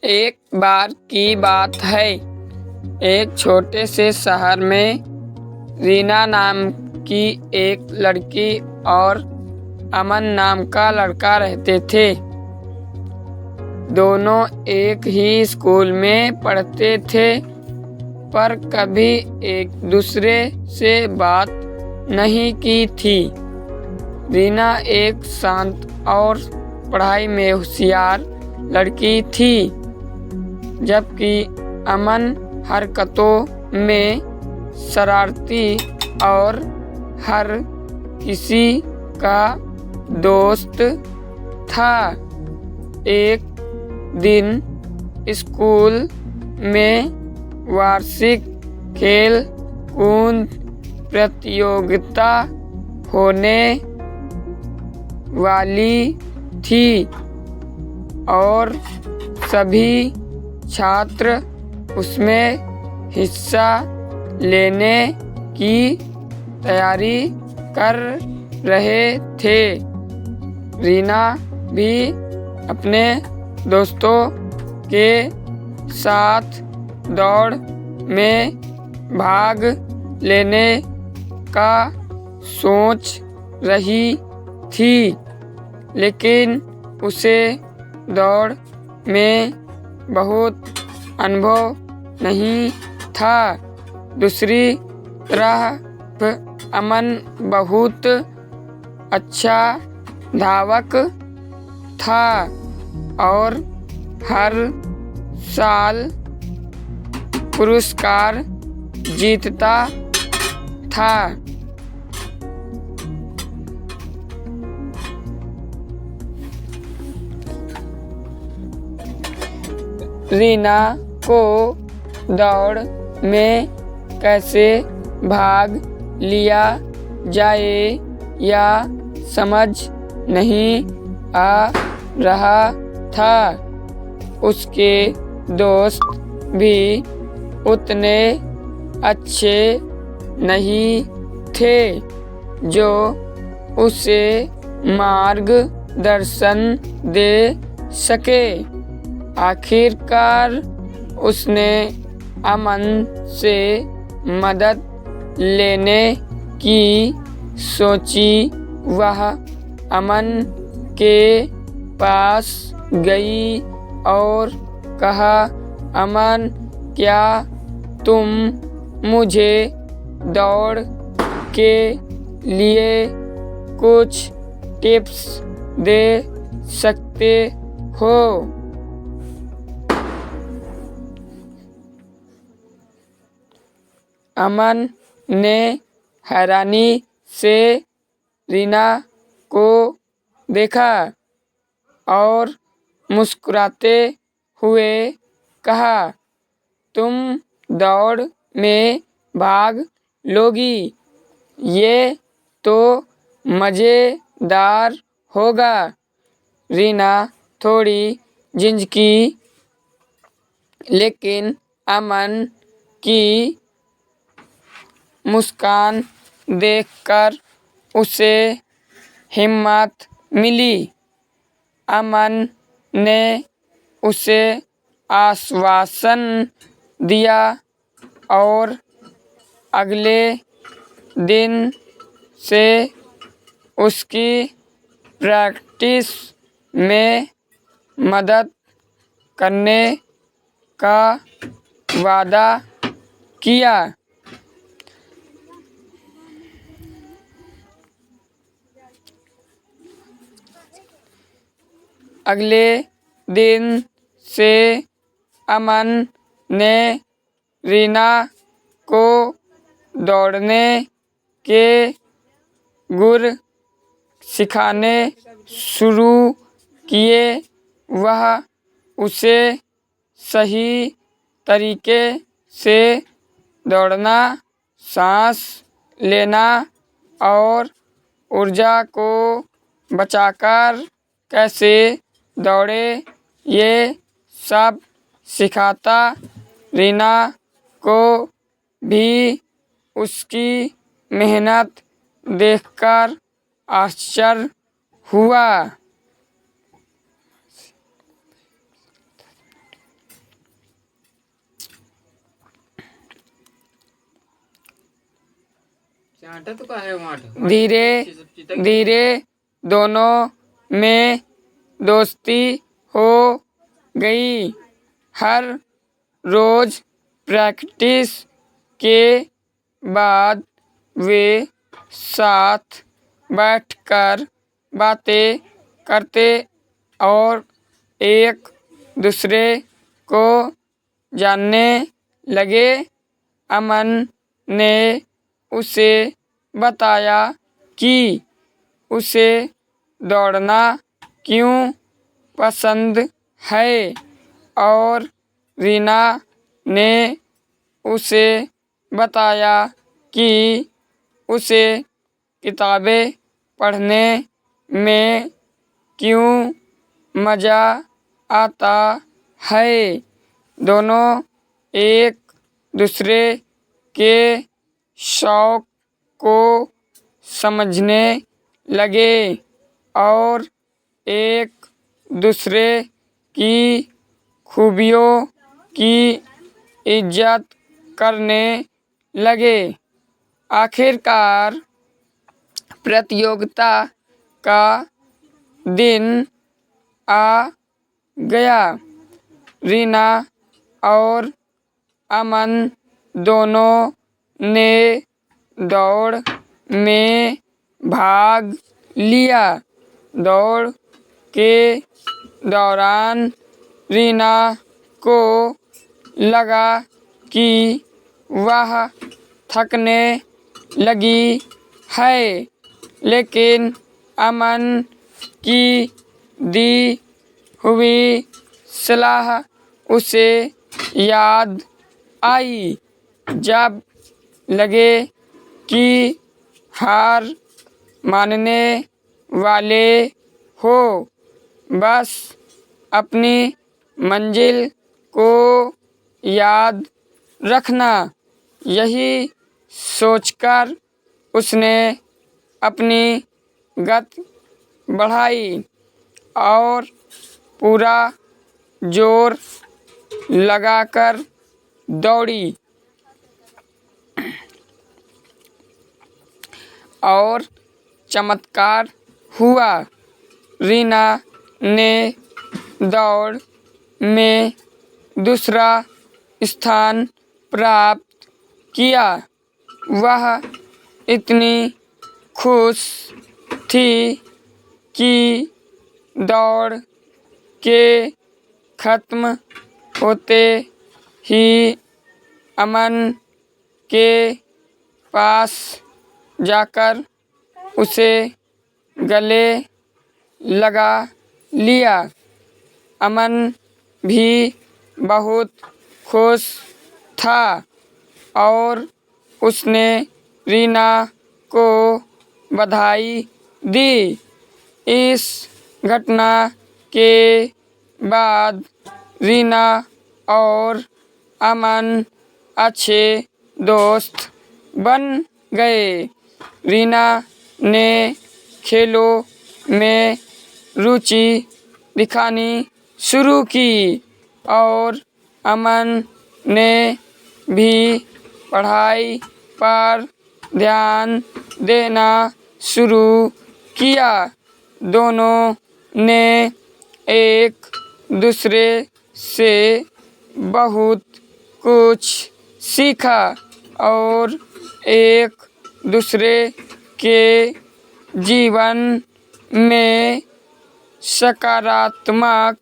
एक बार की बात है, एक छोटे से शहर में रीना नाम की एक लड़की और अमन नाम का लड़का रहते थे। दोनों एक ही स्कूल में पढ़ते थे, पर कभी एक दूसरे से बात नहीं की थी। रीना एक शांत और पढ़ाई में होशियार लड़की थी, जबकि अमन हरकतों में शरारती और हर किसी का दोस्त था। एक दिन स्कूल में वार्षिक खेल कूद प्रतियोगिता होने वाली थी और सभी छात्र उसमें हिस्सा लेने की तैयारी कर रहे थे। रीना भी अपने दोस्तों के साथ दौड़ में भाग लेने का सोच रही थी, लेकिन उसे दौड़ में बहुत अनुभव नहीं था। दूसरी तरफ अमन बहुत अच्छा धावक था और हर साल पुरस्कार जीतता था। रीना को दौड़ में कैसे भाग लिया जाए या समझ नहीं आ रहा था। उसके दोस्त भी उतने अच्छे नहीं थे जो उसे मार्गदर्शन दे सके। आखिरकार उसने अमन से मदद लेने की सोची। वह अमन के पास गई और कहा, अमन, क्या तुम मुझे दौड़ के लिए कुछ टिप्स दे सकते हो? अमन ने हैरानी से रीना को देखा और मुस्कुराते हुए कहा, तुम दौड़ में भाग लोगी? ये तो मज़ेदार होगा। रीना थोड़ी झिझकी, लेकिन अमन की मुस्कान देखकर उसे हिम्मत मिली। अमन ने उसे आश्वासन दिया और अगले दिन से उसकी प्रैक्टिस में मदद करने का वादा किया। अगले दिन से अमन ने रीना को दौड़ने के गुर सिखाने शुरू किए। वह उसे सही तरीके से दौड़ना, सांस लेना और ऊर्जा को बचाकर कैसे दौड़े, ये सब सिखाता। रीना को भी उसकी मेहनत देखकर आश्चर्य हुआ। धीरे धीरे दोनों में दोस्ती हो गई। हर रोज प्रैक्टिस के बाद वे साथ बैठकर बातें करते और एक दूसरे को जानने लगे। अमन ने उसे बताया कि उसे दौड़ना क्यों पसंद है और रीना ने उसे बताया कि उसे किताबें पढ़ने में क्यों मज़ा आता है। दोनों एक दूसरे के शौक को समझने लगे और एक दूसरे की खूबियों की इज्जत करने लगे। आखिरकार प्रतियोगिता का दिन आ गया। रीना और अमन दोनों ने दौड़ में भाग लिया। दौड़ के दौरान रीना को लगा कि वह थकने लगी है, लेकिन अमन की दी हुई सलाह उसे याद आई। जब लगे कि हार मानने वाले हो, बस अपनी मंजिल को याद रखना। यही सोचकर उसने अपनी गति बढ़ाई और पूरा जोर लगाकर दौड़ी। और चमत्कार हुआ। रीना ने दौड़ में दूसरा स्थान प्राप्त किया। वह इतनी खुश थी कि दौड़ के खत्म होते ही अमन के पास जाकर उसे गले लगा लिया। अमन भी बहुत खुश था और उसने रीना को बधाई दी। इस घटना के बाद रीना और अमन अच्छे दोस्त बन गए। रीना ने खेलों में रुचि दिखानी शुरू की और अमन ने भी पढ़ाई पर ध्यान देना शुरू किया। दोनों ने एक दूसरे से बहुत कुछ सीखा और एक दूसरे के जीवन में सकारात्मक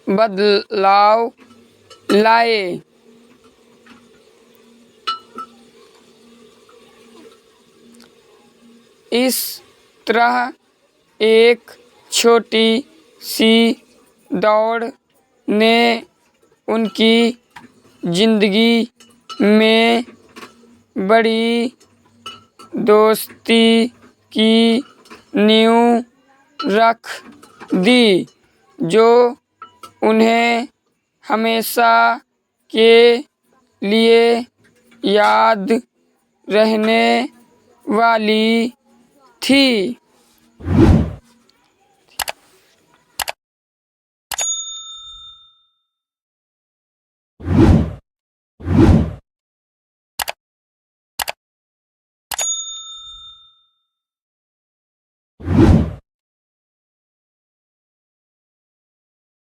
बदलाव लाए। इस तरह एक छोटी सी दौड़ ने उनकी जिंदगी में बड़ी दोस्ती की नींव रख दी, जो उन्हें हमेशा के लिए याद रहने वाली थी।